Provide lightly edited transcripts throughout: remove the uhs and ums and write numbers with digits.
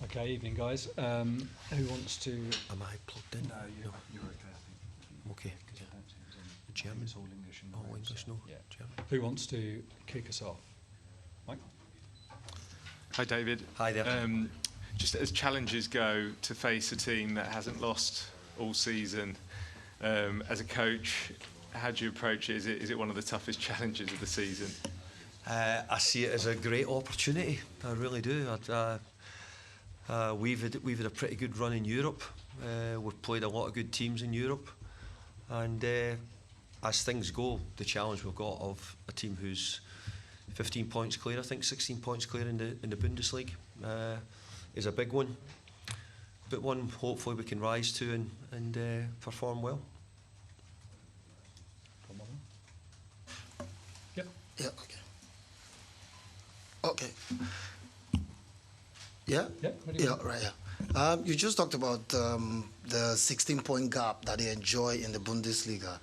Okay, evening guys. Who wants to... Am I plugged in? No, you're okay, I think. Okay. German? It's all English. In the Oh, room, English, so, no. yeah. German. Who wants to kick us off? Mike? Hi David. Hi there. Just as challenges go, to face a team that hasn't lost all season, as a coach, how do you approach it? Is it one of the toughest challenges of the season? I see it as a great opportunity. I really do. We've had a pretty good run in Europe. We've played a lot of good teams in Europe, and as things go, the challenge we've got of a team who's 15 points clear, I think 16 points clear in the Bundesliga, is a big one, but one hopefully we can rise to and perform well. Yep. Yeah. Okay. Yeah. Yep. Yeah. Right. Yeah. You just talked about the 16-point gap that they enjoy in the Bundesliga,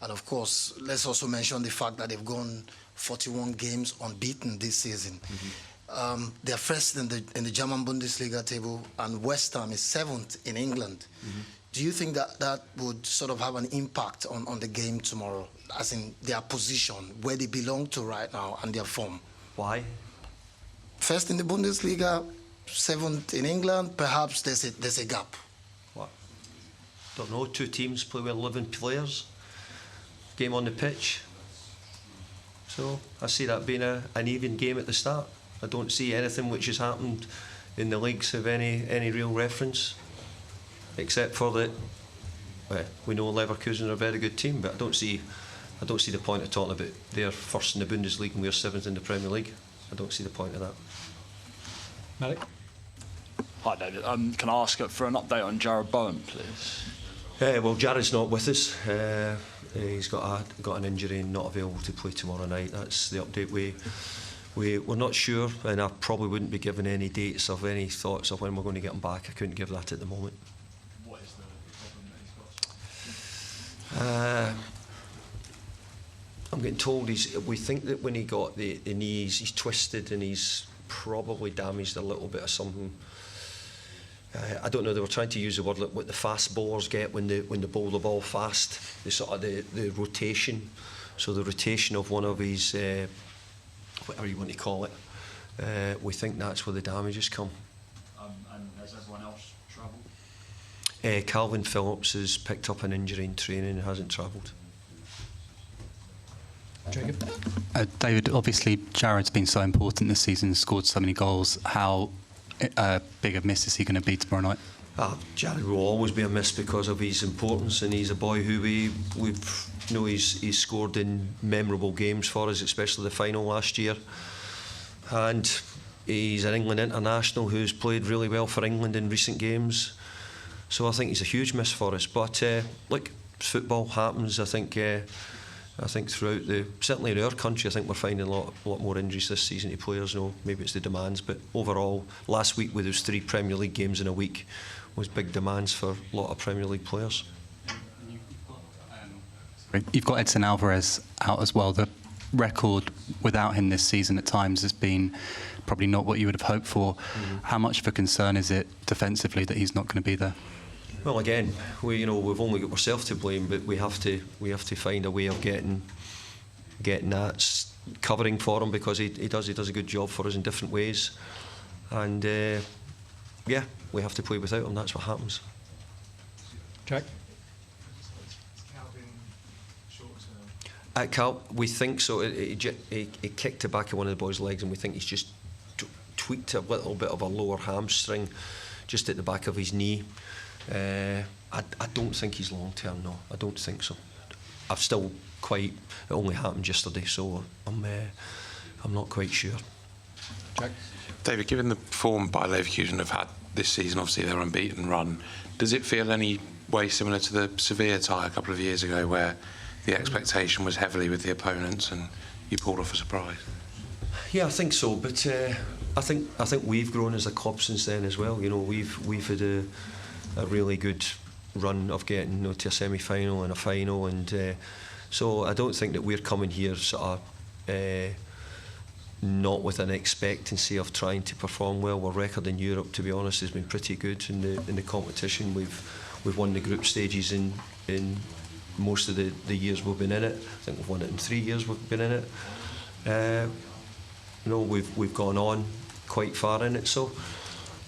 and of course, let's also mention the fact that they've gone 41 games unbeaten this season. They're first in the German Bundesliga table, and West Ham is 7th in England. Do you think that would sort of have an impact on the game tomorrow, as in their position, where they belong to right now, and their form? Why? First in the Bundesliga, 7th in England. Perhaps there's a gap. What? Don't know. Two teams play with 11 players. Game on the pitch. So I see that being an even game at the start. I don't see anything which has happened in the leagues of any real reference, except for that we know Leverkusen are a very good team, but I don't see the point of talking about they're first in the Bundesliga and we're 7th in the Premier League. I don't see the point of that. Malik? Hi David, can I ask for an update on Jared Bowen, please? Well, Jared's not with us. He's got an injury and not available to play tomorrow night. That's the update. We're not sure, and I probably wouldn't be giving any dates of any thoughts of when we're going to get him back. I couldn't give that at the moment. What is the problem that he's got? I'm getting told we think that when he got the knees, he's twisted and he's probably damaged a little bit of something. I don't know. They were trying to use the word like what the fast bowlers get when they bowl the ball fast. The sort of the rotation. So the rotation of one of his whatever you want to call it. We think that's where the damage has come. And has everyone else travelled? Calvin Phillips has picked up an injury in training and hasn't travelled. Jacob? David, obviously Jared's been so important this season, scored so many goals. How big a miss is he going to be tomorrow night? Jared will always be a miss because of his importance, and he's a boy who he's scored in memorable games for us, especially the final last year. And he's an England international who's played really well for England in recent games. So I think he's a huge miss for us. But look, football happens. I think throughout certainly in our country, I think we're finding a lot more injuries this season to players. You know, maybe it's the demands, but overall, last week with those 3 Premier League games in a week was big demands for a lot of Premier League players. You've got Edson Alvarez out as well. The record without him this season at times has been probably not what you would have hoped for. How much of a concern is it defensively that he's not going to be there? Well, again, we've only got ourselves to blame, but we have to find a way of getting that covering for him, because he does a good job for us in different ways, and we have to play without him. That's what happens. Jack? We think so. He kicked the back of one of the boys' legs, and we think he's just tweaked a little bit of a lower hamstring, just at the back of his knee. I don't think he's long term. No, I don't think so. It only happened yesterday, so I'm not quite sure. Jack? David, given the form by Leverkusen have had this season, obviously their unbeaten run, does it feel any way similar to the Sevilla tie a couple of years ago, where the expectation was heavily with the opponents and you pulled off a surprise? Yeah, I think so. But I think we've grown as a club since then as well. You know, we've had a really good run of getting to a semi-final and a final, and So I don't think that we're coming here sort of not with an expectancy of trying to perform well. Our record in Europe, to be honest, has been pretty good in the competition. We've won the group stages in most of the years we've been in it. I think we've won it in 3 years we've been in it. We've gone on quite far in it. So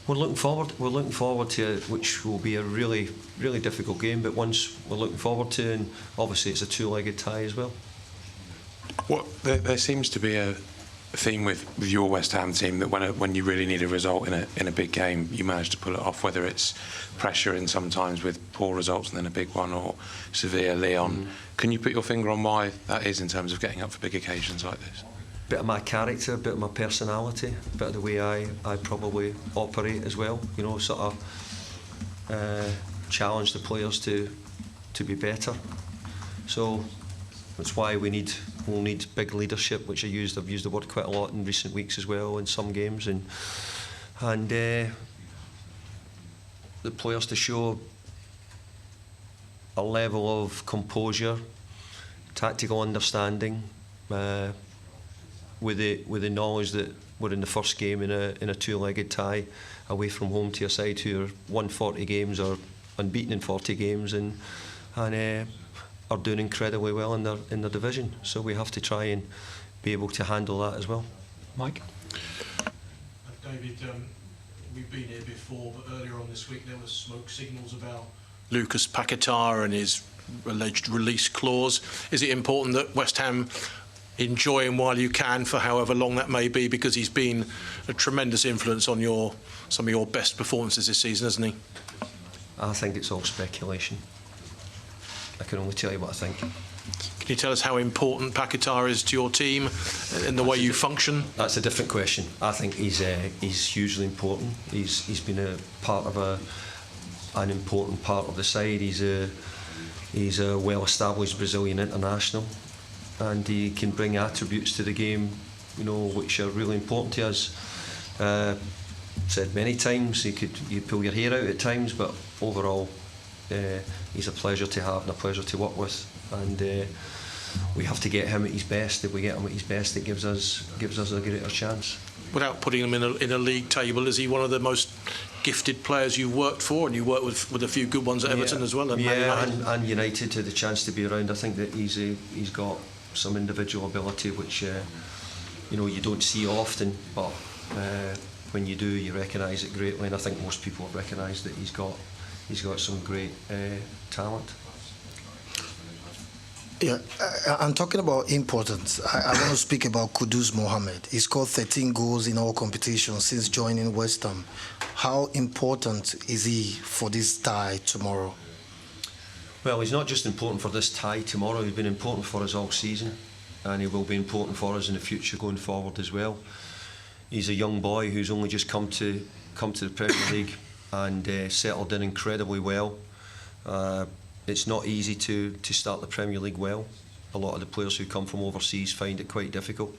we're looking forward. We're looking forward to it, which will be a really, really difficult game, but ones we're looking forward to, and obviously it's a two-legged tie as well. There seems to be a theme with your West Ham team that when you really need a result in a big game, you manage to pull it off. Whether it's pressure in sometimes with poor results and then a big one, or Sevilla, Leon. Can you put your finger on why that is in terms of getting up for big occasions like this? Bit of my character, bit of my personality, bit of the way I probably operate as well. Sort of challenge the players to be better. So that's why we'll need big leadership, which I've used the word quite a lot in recent weeks as well in some games, and the players to show a level of composure, tactical understanding, with the knowledge that we're in the first game in a two-legged tie away from home to a side who are won 40 games or unbeaten in 40 games and are doing incredibly well in their division. So we have to try and be able to handle that as well. Mike? David, we've been here before, but earlier on this week there was smoke signals about Lucas Paquetá and his alleged release clause. Is it important that West Ham enjoy him while you can, for however long that may be, because he's been a tremendous influence on some of your best performances this season, hasn't he? I think it's all speculation. I can only tell you what I think. Can you tell us how important Paquetá is to your team and the way you function? That's a different question. I think he's hugely important. He's been a part of an important part of the side. He's a well-established Brazilian international, and he can bring attributes to the game, which are really important to us. Said many times, you pull your hair out at times, but overall, he's a pleasure to have and a pleasure to work with, and we have to get him at his best. If we get him at his best, it gives us a greater chance. Without putting him in a league table, is he one of the most gifted players you worked for, and you worked with a few good ones at Everton as well? And United had the chance to be around. I think that he's got some individual ability which you don't see often, but when you do, you recognise it greatly, and I think most people have recognised that he's got some great talent. Yeah, I'm talking about importance. I want to speak about Kudus Mohammed. He scored 13 goals in all competitions since joining West Ham. How important is he for this tie tomorrow? Well, he's not just important for this tie tomorrow. He's been important for us all season, and he will be important for us in the future going forward as well. He's a young boy who's only just come to the Premier League and settled in incredibly well. It's not easy to start the Premier League well. A lot of the players who come from overseas find it quite difficult.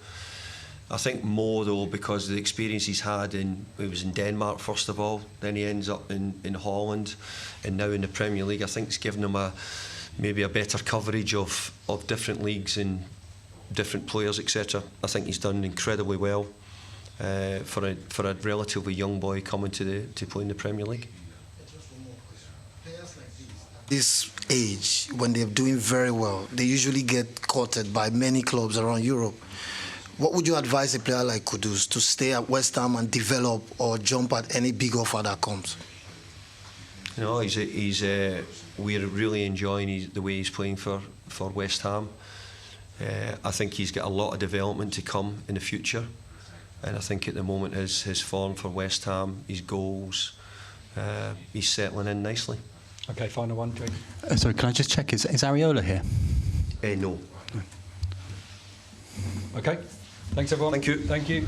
I think more though because of the experience he's had he was in Denmark first of all, then he ends up in Holland, and now in the Premier League. I think it's given him maybe a better coverage of different leagues and different players, etc. I think he's done incredibly well for a relatively young boy coming to play in the Premier League. This age, when they're doing very well, they usually get courted by many clubs around Europe. What would you advise a player like Kudus to stay at West Ham and develop, or jump at any big offer that comes? We're really enjoying the way he's playing for West Ham. I think he's got a lot of development to come in the future, and I think at the moment his form for West Ham, his goals, he's settling in nicely. Okay, final one, Jake. Sorry, can I just check, is Areola here? No. Okay, thanks everyone. Thank you. Thank you.